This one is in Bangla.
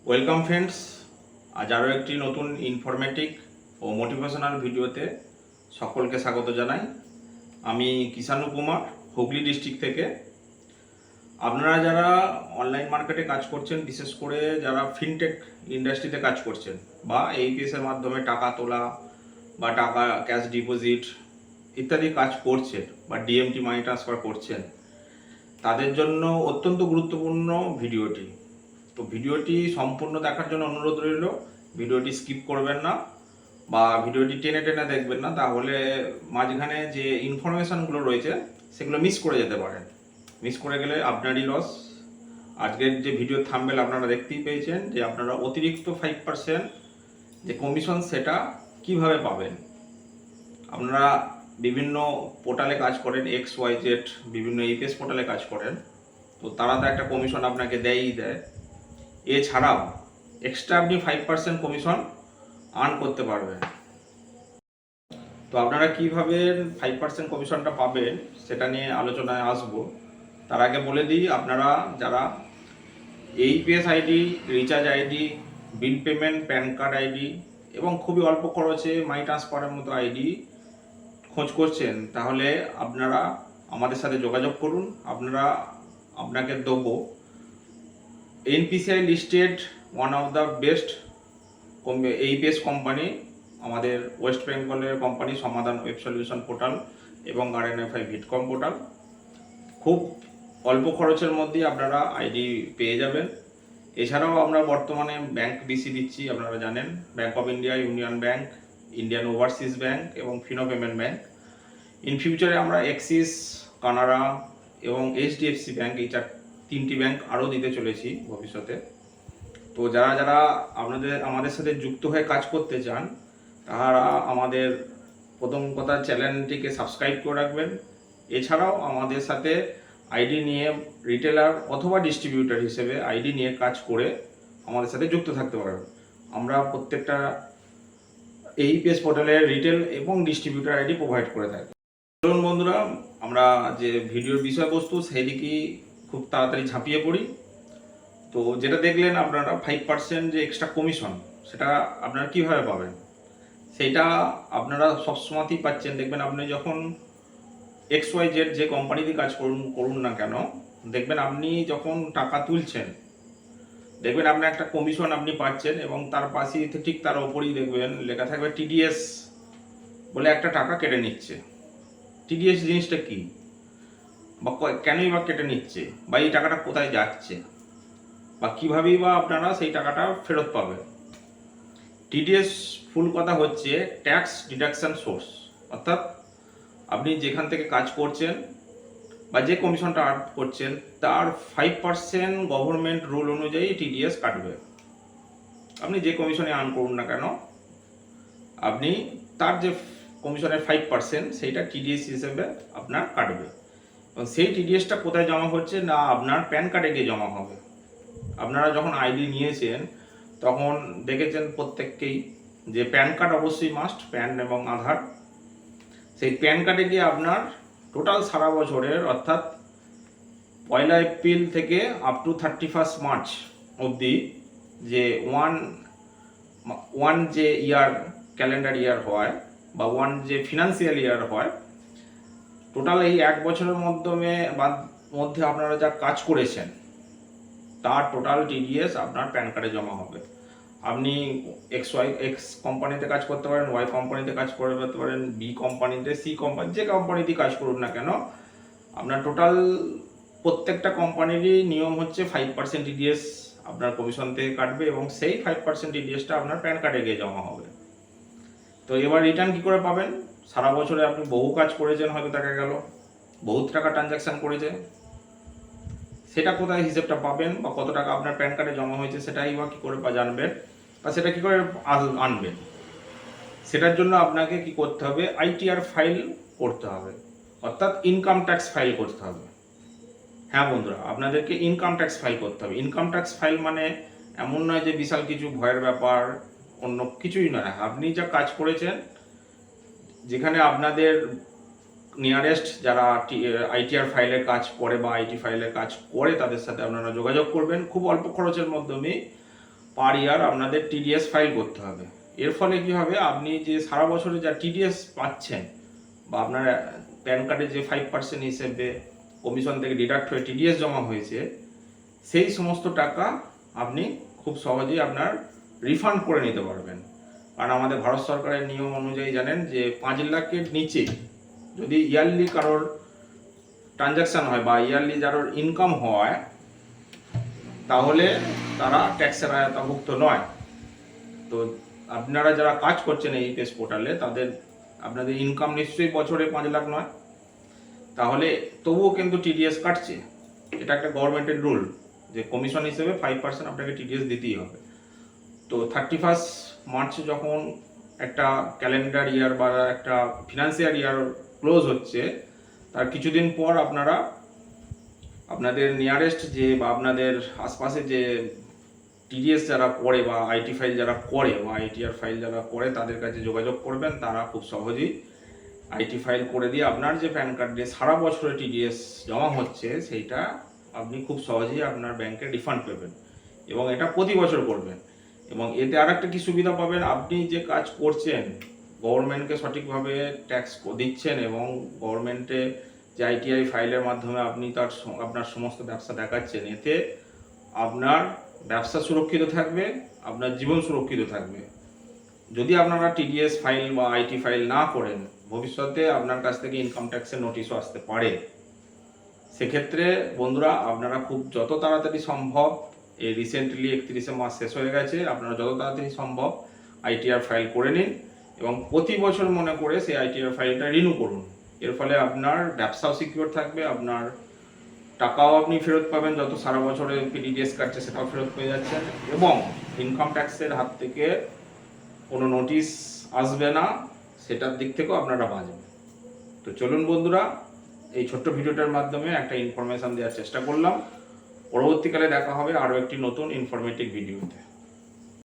ওয়েলকাম ফ্রেন্ডস, আজ আরও একটি নতুন ইনফরমেটিভ ও মোটিভেশনাল ভিডিওতে সকলকে স্বাগত জানাই। আমি কিষাণু কুমার, হুগলি ডিস্ট্রিক্ট থেকে। আপনারা যারা অনলাইন মার্কেটে কাজ করছেন, বিশেষ করে যারা ফিনটেক ইন্ডাস্ট্রিতে কাজ করছেন বা এইপিএসের মাধ্যমে টাকা তোলা বা টাকা ক্যাশ ডিপোজিট ইত্যাদি কাজ করছেন বা ডিএমটি মানি ট্রান্সফার করছেন, তাদের জন্য অত্যন্ত গুরুত্বপূর্ণ ভিডিওটি। তো ভিডিওটি সম্পূর্ণ দেখার জন্য অনুরোধ রইল। ভিডিওটি স্কিপ করবেন না বা ভিডিওটি টেনে টেনে দেখবেন না, তাহলে মাঝখানে যে ইনফরমেশানগুলো রয়েছে সেগুলো মিস করে যেতে পারেন। মিস করে গেলে আপনারই লস। আজকের যে ভিডিও থাম্বনেল আপনারা দেখতেই পেয়েছেন যে আপনারা অতিরিক্ত 5% যে কমিশন সেটা কিভাবে পাবেন। আপনারা বিভিন্ন পোর্টালে কাজ করেন, XYZ বিভিন্ন ইপিএস পোর্টালে কাজ করেন, তো তারা তো একটা কমিশন আপনাকে দেয়ই দেয়। এছাড়াও এক্সট্রা আপনি 5% কমিশন আর্ন করতে পারবেন। তো আপনারা কিভাবে 5% কমিশনটা পাবেন সেটা নিয়ে আলোচনায় আসব। তার আগে বলে দিই, আপনারা যারা AEPS ID, recharge ID, bill payment, pan card ID এবং খুবই অল্প খরচে মানি ট্রান্সফারের মতো আইডি খোঁজ করছেন, তাহলে আপনারা আমাদের সাথে যোগাযোগ করুন। আপনাকে দেবো NPCI listed one of the best AEPS company, আমাদের ওয়েস্ট বেঙ্গলের কোম্পানি সমাধান ওয়েব সলিউশন পোর্টাল এবং RNFI ভিটকম পোর্টাল। খুব অল্প খরচের মধ্যে আপনারা আইডি পেয়ে যাবেন। এছাড়াও আমরা বর্তমানে ব্যাংক বিসি দিচ্ছি, আপনারা জানেন, bank of India, union bank, Indian overseas bank এবং ফিনো পেমেন্ট ব্যাংক। ইন ফিউচারে আমরা অ্যাক্সিস, কানাড়া এবং HDFC ব্যাংক, এই তিনটি ব্যাংক আরও দিতে চলেছি ভবিষ্যতে। তো যারা যারা আমাদের সাথে যুক্ত হয়ে কাজ করতে চান, তারা আমাদের প্রথম কথা চ্যানেলটিকে সাবস্ক্রাইব করে রাখবেন। এছাড়াও আমাদের সাথে আইডি নিয়ে রিটেলার অথবা ডিস্ট্রিবিউটার হিসেবে আইডি নিয়ে কাজ করে আমাদের সাথে যুক্ত থাকতে পারবেন। আমরা প্রত্যেকটা এইপিএস পোর্টালের রিটেল এবং ডিস্ট্রিবিউটার আইডি প্রোভাইড করে থাকি। চলুন বন্ধুরা, আমরা যে ভিডিওর বিষয়বস্তু সেই দিকেই খুব তাড়াতাড়ি ঝাঁপিয়ে পড়ি। তো যেটা দেখলেন আপনারা 5% যে এক্সট্রা কমিশন, সেটা আপনারা কিভাবে পাবেন সেইটা আপনারা সবসময়তেই পাচ্ছেন। দেখবেন আপনি যখন XYZ যে কোম্পানিতে কাজ করুন না কেন, দেখবেন আপনি যখন টাকা তুলছেন, দেখবেন আপনার একটা কমিশন আপনি পাচ্ছেন এবং তার পাশেই ঠিক তার ওপরেই দেখবেন লেখা থাকবে TDS বলে একটা টাকা কেটে নিচ্ছে। TDS জিনিসটা কি বা কেনই বা কেটে নিচ্ছে বা এই টাকাটা কোথায় যাচ্ছে বা কীভাবেই বা আপনারা সেই টাকাটা ফেরত পাবেন। TDS ফুল কথা হচ্ছে ট্যাক্স ডিডাকশন সোর্স, অর্থাৎ আপনি যেখান থেকে কাজ করছেন বা যে কমিশনটা আর্ন করছেন তার 5% গভর্নমেন্ট রুল অনুযায়ী TDS কাটবে। আপনি যে কমিশনে আর্ন করুন না কেন, আপনি তার যে কমিশনের 5% সেইটা TDS হিসেবে আপনার কাটবে। এবং সেই TDSটা কোথায় জমা হচ্ছে না, আপনার প্যান কার্ডে গিয়ে জমা হবে। আপনারা যখন আইডি নিয়েছেন তখন দেখেছেন প্রত্যেককেই যে প্যান কার্ড অবশ্যই মাস্ট, প্যান এবং আধার। সেই প্যান কার্ডে গিয়ে আপনার টোটাল সারা বছরের, অর্থাৎ 1 এপ্রিল থেকে আপ টু 31 মার্চ অবধি যে ওয়ান যে ইয়ার, ক্যালেন্ডার ইয়ার হয় বা ওয়ান যে ফিনান্সিয়াল ইয়ার হয়, টোটাল এই এক বছরের মধ্যে আপনারা যা কাজ করেছেন তার টোটাল TDS আপনার প্যান কার্ডে জমা হবে। আপনি এক্স কোম্পানিতে কাজ করতে পারেন, Y কোম্পানিতে কাজ করতে পারেন, B কোম্পানিতে, C কোম্পানি, যে কোম্পানিতে কাজ করুন না কেন, আপনার টোটাল প্রত্যেকটা কোম্পানিরই নিয়ম হচ্ছে 5% TDS আপনার কমিশন থেকে কাটবে এবং সেই 5% TDSটা আপনার প্যান কার্ডে গিয়ে জমা হবে। তো এবার রিটার্ন কী করে পাবেন? সারা বছরে আপনি বহু কাজ করেছেন, হয়তো দেখা গেল বহুত টাকা ট্রানজ্যাকশান করেছেন, সেটা কোথায় হিসেবটা পাবেন বা কত টাকা আপনার প্যান কার্ডে জমা হয়েছে সেটাই বা কী করে জানবেন বা সেটা কী করে আনবেন? সেটার জন্য আপনাকে কি করতে হবে? ITR ফাইল করতে হবে, অর্থাৎ ইনকাম ট্যাক্স ফাইল করতে হবে। হ্যাঁ বন্ধুরা, আপনাদেরকে ইনকাম ট্যাক্স ফাইল করতে হবে। ইনকাম ট্যাক্স ফাইল মানে এমন নয় যে বিশাল কিছু ভয়ের ব্যাপার, অন্য কিছুই নয়। আপনি যা কাজ করেছেন, যেখানে আপনাদের নিয়ারেস্ট যারা ITR ফাইলের কাজ করে বা IT ফাইলের কাজ করে, তাদের সাথে আপনারা যোগাযোগ করবেন। খুব অল্প খরচের মাধ্যমে পার ইয়ার আপনাদের টিডিএস ফাইল করতে হবে। এর ফলে কি হবে, আপনি যে সারা বছরে যা টিডিএস পাচ্ছেন বা আপনার প্যান কার্ডে যে 5% হিসেবে কমিশন থেকে ডিডাক্ট হয়ে টিডিএস জমা হয়েছে, সেই সমস্ত টাকা আপনি খুব সহজেই আপনার রিফান্ড করে নিতে পারবেন। কারণ আমাদের ভারত সরকারের নিয়ম অনুযায়ী জানেন যে 5 লাখের নিচে যদি ইয়ারলি কারোর ট্রানজাকশান হয় বা ইয়ারলি যারোর ইনকাম হয়, তাহলে তারা ট্যাক্সের আওতাভুক্ত নয়। তো আপনারা যারা কাজ করছেন এই পেস পোর্টালে, আপনাদের ইনকাম নিশ্চয়ই বছরে 5 লাখ নয়, তাহলে তবুও কিন্তু টিডিএস কাটছে। এটা একটা গভর্নমেন্টের রুল যে কমিশন হিসেবে 5% আপনাকে টিডিএস দিতেই হবে। তো 31 মার্চ যখন একটা ক্যালেন্ডার ইয়ার বা একটা ফিনান্সিয়াল ইয়ার ক্লোজ হচ্ছে, তার কিছুদিন পর আপনাদের নিয়ারেস্ট যে বা আপনাদের আশপাশে যে টিডিএস যারা করে বা আইটি ফাইল যারা করে বা আইটিআর ফাইল যারা করে, তাদের কাছে যোগাযোগ করবেন। তারা খুব সহজেই আইটি ফাইল করে দিয়ে আপনার যে প্যান কার্ডে সারা বছরে টিডিএস জমা হচ্ছে, সেইটা আপনি খুব সহজেই আপনার ব্যাংকে রিফান্ড পাবেন, এবং এটা প্রতি বছর করবেন। এবং এতে আর একটা কি সুবিধা পাবেন, আপনি যে কাজ করছেন গভর্নমেন্টকে সঠিকভাবে ট্যাক্স দিচ্ছেন এবং গভর্নমেন্টে যে আইটিআই ফাইলের মাধ্যমে আপনি আপনার সমস্ত ব্যবসা দেখাচ্ছেন, এতে আপনার ব্যবসা সুরক্ষিত থাকবে, আপনার জীবন সুরক্ষিত থাকবে। যদি আপনারা টিডিএস ফাইল বা আইটি ফাইল না করেন, ভবিষ্যতে আপনার কাছ থেকে ইনকাম ট্যাক্সের নোটিশও আসতে পারে। সেক্ষেত্রে বন্ধুরা, আপনারা খুব যত তাড়াতাড়ি সম্ভব, এই রিসেন্টলি 31শে মাস শেষ হয়ে গেছে, আপনারা যত তাড়াতাড়ি সম্ভব আইটিআর ফাইল করে নিন এবং প্রতি বছর মনে করে সেই আইটিআর ফাইলটা রিনিউ করুন। এর ফলে আপনার ব্যবসাও সিকিউর থাকবে, আপনার টাকাও আপনি ফেরত পাবেন, যত সারা বছরে টিডিএস কাটছে সেটাও ফেরত পেয়ে যাচ্ছেন, এবং ইনকাম ট্যাক্সের হাত থেকে কোনো নোটিশ আসবে না, সেটার দিক থেকেও আপনারা বাঁচবেন। তো চলুন বন্ধুরা, এই ছোট্ট ভিডিওটার মাধ্যমে একটা ইনফরমেশন দেওয়ার চেষ্টা করলাম। পরবর্তীকালে দেখা হবে আরও একটি নতুন ইনফরমেটিভ ভিডিওতে।